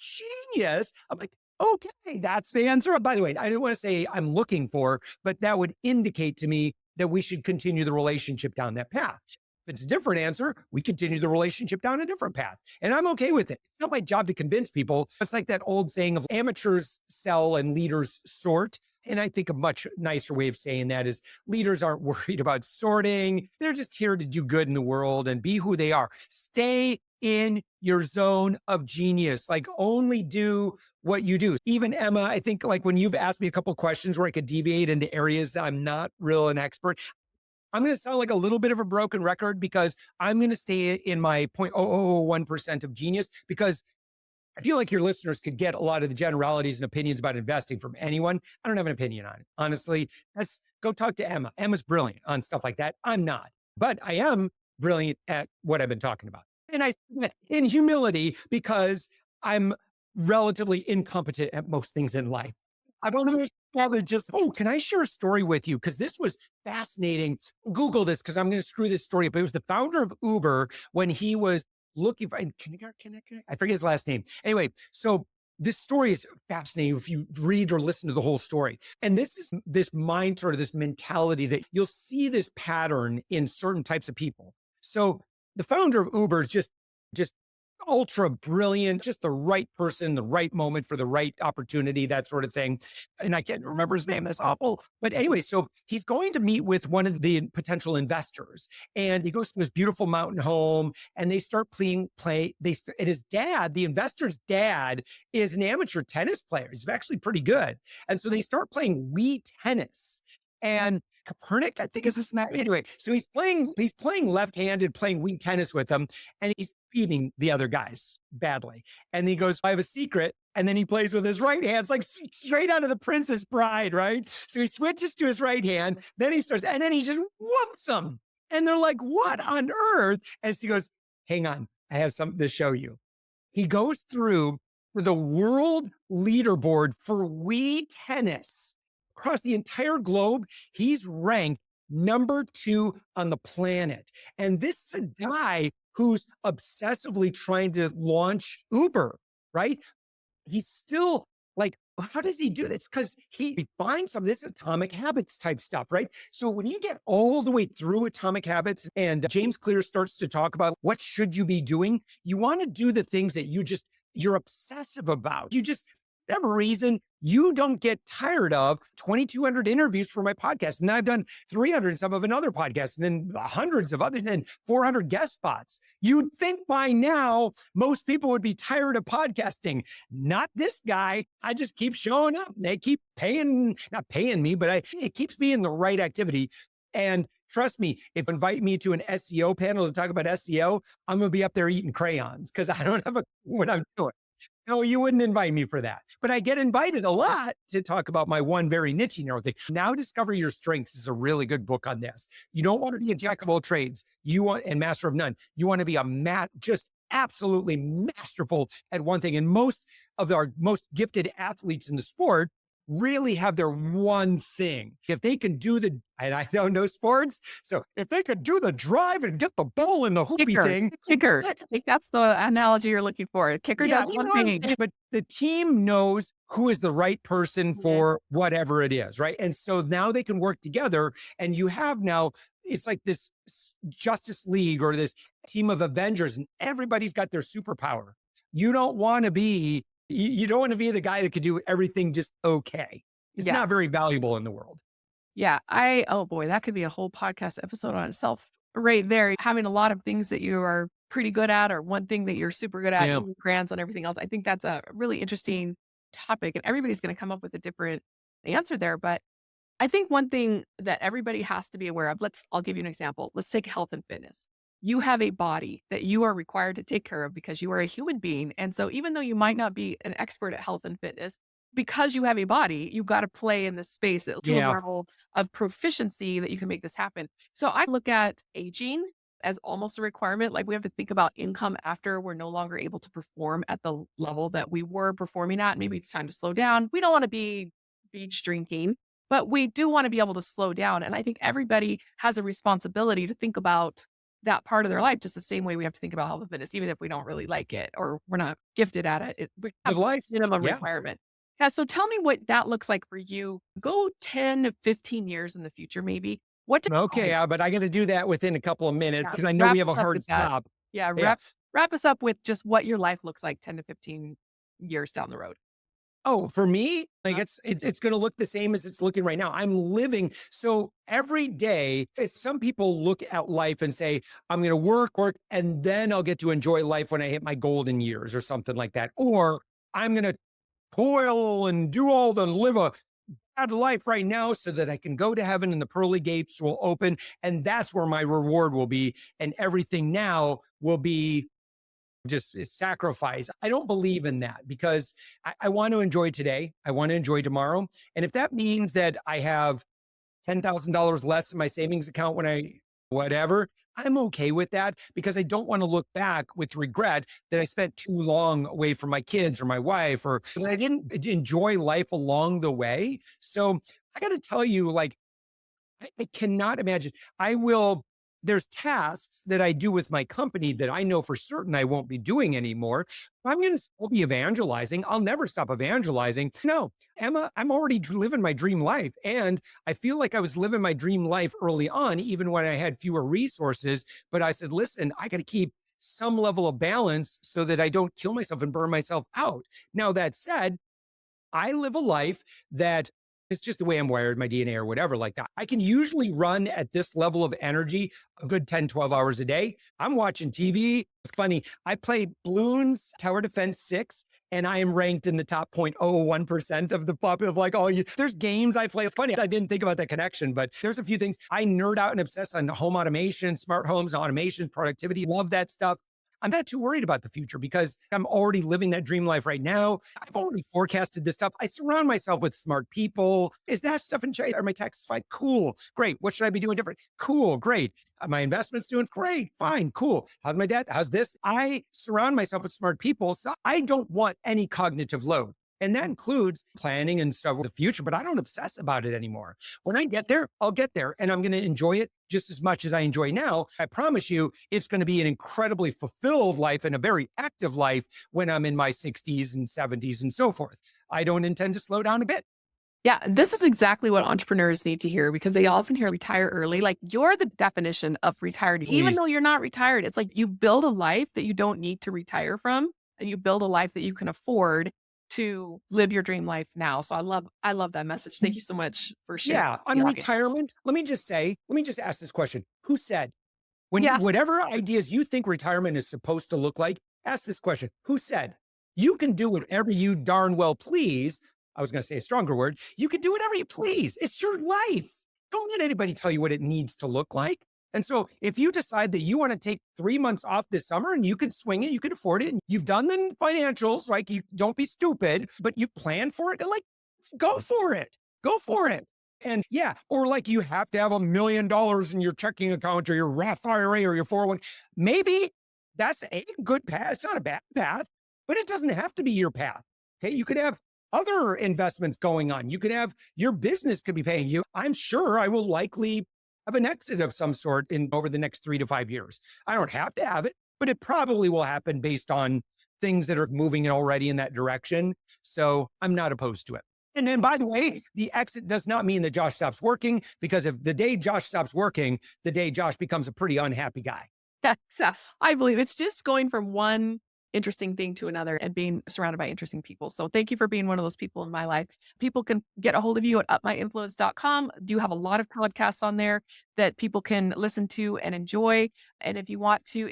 genius, I'm like, okay, that's the answer. By the way, I didn't want to say I'm looking for, but that would indicate to me that we should continue the relationship down that path. If it's a different answer, we continue the relationship down a different path. And I'm okay with it. It's not my job to convince people. It's like that old saying of amateurs sell and leaders sort. And I think a much nicer way of saying that is leaders aren't worried about sorting. They're just here to do good in the world and be who they are. Stay in your zone of genius. Like only do what you do. Even Emma, I think like when you've asked me a couple of questions where I could deviate into areas that I'm not real an expert, I'm going to sound like a little bit of a broken record because I'm going to stay in my 0.0001% of genius because I feel like your listeners could get a lot of the generalities and opinions about investing from anyone. I don't have an opinion on it. Honestly, let's go talk to Emma. Emma's brilliant on stuff like that. I'm not, but I am brilliant at what I've been talking about. And I say that in humility because I'm relatively incompetent at most things in life. I don't understand to just, oh, can I share a story with you? Because this was fascinating. Google this because I'm going to screw this story up. It was the founder of Uber when he was looking for, and I forget his last name. Anyway, so this story is fascinating if you read or listen to the whole story. And this is this mind sort of this mentality that you'll see this pattern in certain types of people. So the founder of Uber is just ultra brilliant, just the right person, the right moment for the right opportunity, that sort of thing. And I can't remember his name. That's awful. But anyway, so he's going to meet with one of the potential investors and he goes to this beautiful mountain home and they start and his dad, the investor's dad is an amateur tennis player. He's actually pretty good. And so they start playing Wii tennis. And Copernic, I think is his name. Anyway, so he's playing left-handed, playing wing tennis with him, and he's beating the other guys badly. And he goes, I have a secret. And then he plays with his right hand. It's like straight out of the Princess Bride, right? So he switches to his right hand, then he starts, and then he just whoops them. And they're like, what on earth? And he goes, hang on, I have something to show you. He goes through the world leaderboard for Wii tennis across the entire globe. He's ranked number 2 on the planet. And this is a guy who's obsessively trying to launch Uber, right? He's still like, how does he do this? Because he finds some of this atomic habits type stuff, right? So when you get all the way through atomic habits and James Clear starts to talk about what should you be doing, you want to do the things that you're obsessive about. You just, for whatever reason, you don't get tired of 2,200 interviews for my podcast. And I've done 300 and some of another podcast, and then hundreds of other, and 400 guest spots. You'd think by now, most people would be tired of podcasting. Not this guy. I just keep showing up. They keep not paying me, but it keeps me in the right activity. And trust me, if you invite me to an SEO panel to talk about SEO, I'm going to be up there eating crayons because I don't have what I'm doing. No, you wouldn't invite me for that. But I get invited a lot to talk about my one very niche narrow thing. Now Discover Your Strengths is a really good book on this. You don't want to be a jack of all trades. You want, and master of none. You want to be just absolutely masterful at one thing. And most of our most gifted athletes in the sport really have their one thing. If they can do and I don't know sports, so if they could do the drive and get the ball in the hoopy thing. Kicker. I think that's the analogy you're looking for. Kicker Yeah, does one thing. but the team knows who is the right person for whatever it is, right? And so now they can work together, and you have now, it's like this Justice League or this team of Avengers, and everybody's got their superpower. You don't want to be the guy that could do everything just okay. It's not very valuable in the world. Yeah. Oh boy, that could be a whole podcast episode on itself right there. Having a lot of things that you are pretty good at, or one thing that you're super good at, Yeah. eating grants and everything else. I think that's a really interesting topic, and everybody's going to come up with a different answer there. But I think one thing that everybody has to be aware of, I'll give you an example. Let's take health and fitness. You have a body that you are required to take care of because you are a human being. And so even though you might not be an expert at health and fitness, because you have a body, you've got to play in this space to a Yeah. level of proficiency that you can make this happen. So I look at aging as almost a requirement. Like, we have to think about income after we're no longer able to perform at the level that we were performing at. Maybe it's time to slow down. We don't want to be beach drinking, but we do want to be able to slow down. And I think everybody has a responsibility to think about that part of their life just the same way we have to think about health and fitness, even if we don't really like it or we're not gifted at it. We Of have a life. minimum Yeah. requirement. Yeah. So tell me what that looks like for you. Go 10 to 15 years in the future, maybe. What does Okay, but I got to do that within a couple of minutes because I know wrap we have a us up hard with that? stop. Yeah. Yeah. Wrap us up with just what your life looks like 10 to 15 years down the road. Oh, for me, like Uh, it's going to look the same as it's looking right now. I'm living. So every day, some people look at life and say, I'm going to work, and then I'll get to enjoy life when I hit my golden years or something like that. Or I'm going to toil and live a bad life right now so that I can go to heaven and the pearly gates will open. And that's where my reward will be. And everything now will be just sacrifice. I don't believe in that because I want to enjoy today. I want to enjoy tomorrow. And if that means that I have $10,000 less in my savings account whatever, I'm okay with that because I don't want to look back with regret that I spent too long away from my kids or my wife or that I didn't enjoy life along the way. So I got to tell you, like, I cannot imagine. There's tasks that I do with my company that I know for certain I won't be doing anymore. I'm going to still be evangelizing. I'll never stop evangelizing. No, Emma, I'm already living my dream life. And I feel like I was living my dream life early on, even when I had fewer resources. But I said, listen, I got to keep some level of balance so that I don't kill myself and burn myself out. Now, that said, I live a life that It's just the way I'm wired, my DNA or whatever like that. I can usually run at this level of energy a good 10, 12 hours a day. I'm watching TV. It's funny. I play Bloons Tower Defense 6 and I am ranked in the top 0.01% of the popular, like, oh, there's games I play. It's funny. I didn't think about that connection, but there's a few things. I nerd out and obsess on home automation, smart homes, automation, productivity. Love that stuff. I'm not too worried about the future because I'm already living that dream life right now. I've already forecasted this stuff. I surround myself with smart people. Is that stuff in check? Are my taxes fine? Cool. Great. What should I be doing different? Cool. Great. Are my investments doing great? Fine. Cool. How's my debt? How's this? I surround myself with smart people. So I don't want any cognitive load. And that includes planning and stuff for the future, but I don't obsess about it anymore. When I get there, I'll get there and I'm going to enjoy it just as much as I enjoy now. I promise you, it's going to be an incredibly fulfilled life and a very active life when I'm in my 60s and 70s and so forth. I don't intend to slow down a bit. Yeah, this is exactly what entrepreneurs need to hear because they often hear retire early. Like you're the definition of retired, even Please. though you're not retired. It's like you build a life that you don't need to retire from, and you build a life that you can afford to live your dream life now. So I love that message. Thank you so much for sharing Yeah. with On the audience. retirement, let me just ask this question. Who said, when Yeah. whatever ideas you think retirement is supposed to look like, ask this question. Who said you can do whatever you darn well please? I was going to say a stronger word. You can do whatever you please. It's your life. Don't let anybody tell you what it needs to look like. And so if you decide that you want to take 3 months off this summer and you can swing it, you can afford it, and you've done the financials, right? You don't be stupid, but you plan for it, and like, go for it. Go for it. And yeah, or like you have to have $1 million in your checking account or your Roth IRA or your 401. Maybe that's a good path. It's not a bad path, but it doesn't have to be your path. Okay. You could have other investments going on. You could have your business could be paying you. I'm sure I will likely have an exit of some sort in over the next 3 to 5 years. I don't have to have it, but it probably will happen based on things that are moving already in that direction. So I'm not opposed to it. And then, by the way, the exit does not mean that Josh stops working, because if the day Josh stops working, the day Josh becomes a pretty unhappy guy. Yeah, so I believe it's just going from one interesting thing to another and being surrounded by interesting people. So thank you for being one of those people in my life. People can get a hold of you at upmyinfluence.com. Do have a lot of podcasts on there that people can listen to and enjoy. And if you want to,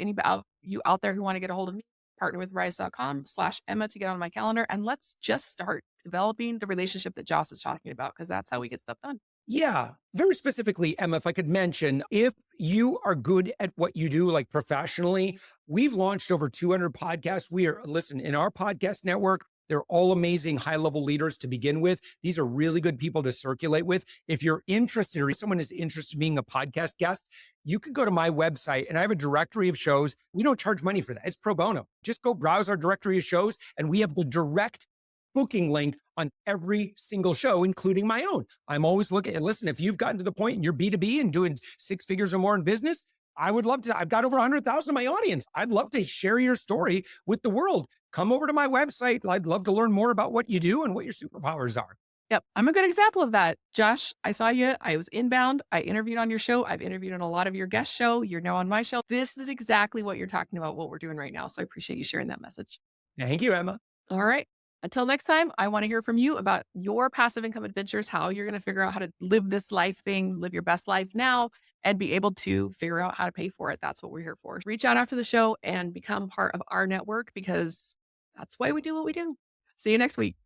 you out there who want to get a hold of me, partner with rise.com/Emma to get on my calendar. And let's just start developing the relationship that Josh is talking about, because that's how we get stuff done. Yeah, very specifically, Emma, if I could mention, if you are good at what you do, like professionally, we've launched over 200 podcasts. Listen, in our podcast network, they're all amazing high level leaders to begin with. These are really good people to circulate with. If you're interested or if someone is interested in being a podcast guest, you can go to my website and I have a directory of shows. We don't charge money for that. It's pro bono. Just go browse our directory of shows and we have the direct booking link on every single show, including my own. I'm always looking and listen, if you've gotten to the point and you're B2B and doing 6 figures or more in business, I would love to. I've got over 100,000 in my audience. I'd love to share your story with the world. Come over to my website. I'd love to learn more about what you do and what your superpowers are. Yep. I'm a good example of that. Josh, I saw you. I was inbound. I interviewed on your show. I've interviewed on a lot of your guest show. You're now on my show. This is exactly what you're talking about, what we're doing right now. So I appreciate you sharing that message. Thank you, Emma. All right. Until next time, I want to hear from you about your passive income adventures, how you're going to figure out how to live this life thing, live your best life now, and be able to figure out how to pay for it. That's what we're here for. Reach out after the show and become part of our network, because that's why we do what we do. See you next week.